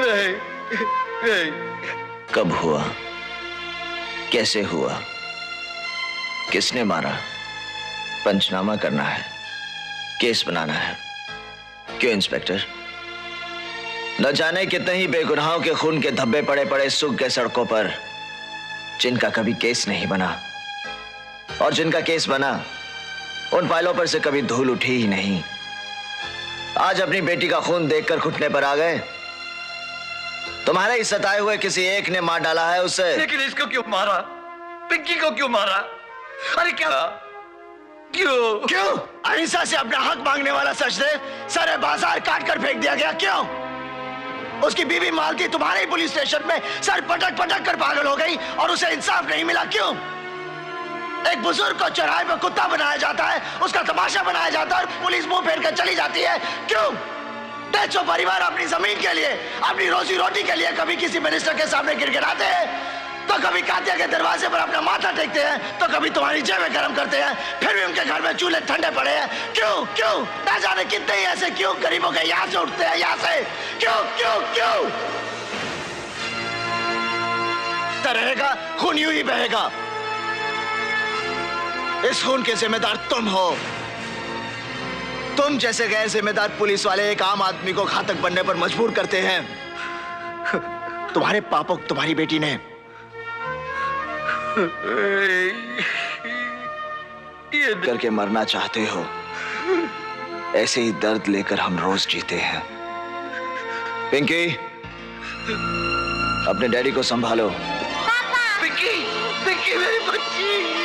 नहीं, नहीं। कब हुआ, कैसे हुआ, किसने मारा, पंचनामा करना है, केस बनाना है। क्यों इंस्पेक्टर? न जाने कितने ही बेगुनाहों के खून के धब्बे पड़े पड़े सूख गए सड़कों पर, जिनका कभी केस नहीं बना, और जिनका केस बना उन फाइलों पर से कभी धूल उठी ही नहीं। आज अपनी बेटी का खून देखकर घुटने पर आ गए। तुम्हारे ही सताए हुए किसी एक ने मार डाला है उसे। लेकिन इसको क्यों मारा? पिंकी को क्यों मारा? अरे क्या, क्यों? क्यों? अहिंसा से अपना हक मांगने वाला सचदेव सारे बाजार काट कर फेंक दिया गया, क्यों? उसकी बीवी मालती तुम्हारे ही पुलिस स्टेशन में सर पटक पटक कर पागल हो गई और उसे इंसाफ नहीं मिला, क्यों? एक बुजुर्ग को चौराहे पर कुत्ता बनाया जाता है, उसका तमाशा बनाया जाता है और पुलिस मुंह फेर कर चली जाती है, क्यों? जो परिवार अपनी जमीन के लिए, अपनी रोजी रोटी के लिए कभी किसी मिनिस्टर के सामने गिड़गिड़ाते हैं, तो कभी कातिया के दरवाजे पर अपना माथा टेकते हैं, तो कभी तुम्हारी जेबें गर्म करते हैं, फिर भी उनके घर में चूल्हे ठंडे पड़े हैं, क्यों? क्यों? ना जाने कितने ही ऐसे क्यों गरीबों के यहां से उठते हैं, यहां से, क्यों? क्यों? क्यों? रहेगा, खून यूं ही बहेगा। इस खून के जिम्मेदार तुम हो। तुम जैसे गैर जिम्मेदार पुलिस वाले एक आम आदमी को घातक बनने पर मजबूर करते हैं। तुम्हारे पापों तुम्हारी बेटी ने। ये करके मरना चाहते हो, ऐसे ही दर्द लेकर हम रोज जीते हैं। पिंकी, अपने डैडी को संभालो। पिंकी, पिंकी मेरी बच्ची।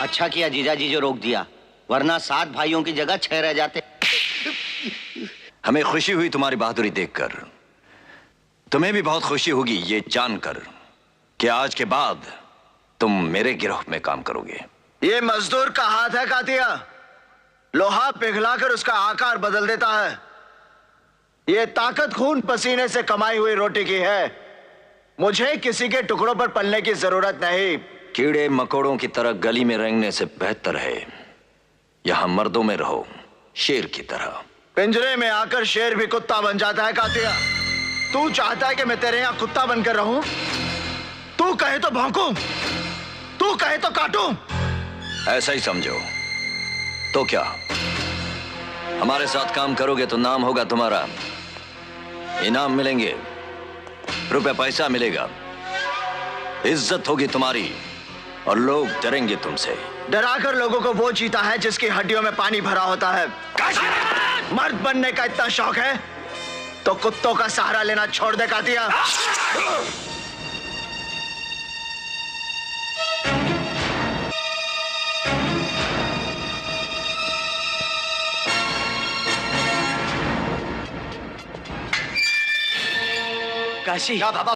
अच्छा किया जीजाजी जो रोक दिया, वरना 7 भाइयों की जगह 6 रह जाते। हमें खुशी हुई तुम्हारी बहादुरी देखकर। तुम्हें भी बहुत खुशी होगी ये जानकर कि आज के बाद तुम मेरे गिरोह में काम करोगे। ये मजदूर का हाथ है कातिया, लोहा पिघलाकर उसका आकार बदल देता है। ये ताकत खून पसीने से कमाई हुई रोटी की है। मुझे किसी के टुकड़ों पर पलने की जरूरत नहीं। कीड़े मकोड़ों की तरह गली में रेंगने से बेहतर है यहां मर्दों में रहो, शेर की तरह। पिंजरे में आकर शेर भी कुत्ता बन जाता है कातिया। तू चाहता है कि मैं तेरे यहां कुत्ता बनकर रहूं? तू कहे तो भौंकूं, तू कहे तो काटूं। ऐसा ही समझो। तो क्या हमारे साथ काम करोगे तो नाम होगा तुम्हारा, इनाम मिलेंगे, रुपए पैसा मिलेगा, इज्जत होगी तुम्हारी और लोग डरेंगे तुमसे। डराकर लोगों को वो जीता है जिसकी हड्डियों में पानी भरा होता है। मर्द बनने का इतना शौक है तो कुत्तों का सहारा लेना छोड़ दे कातिया। काशी, क्या बाबा?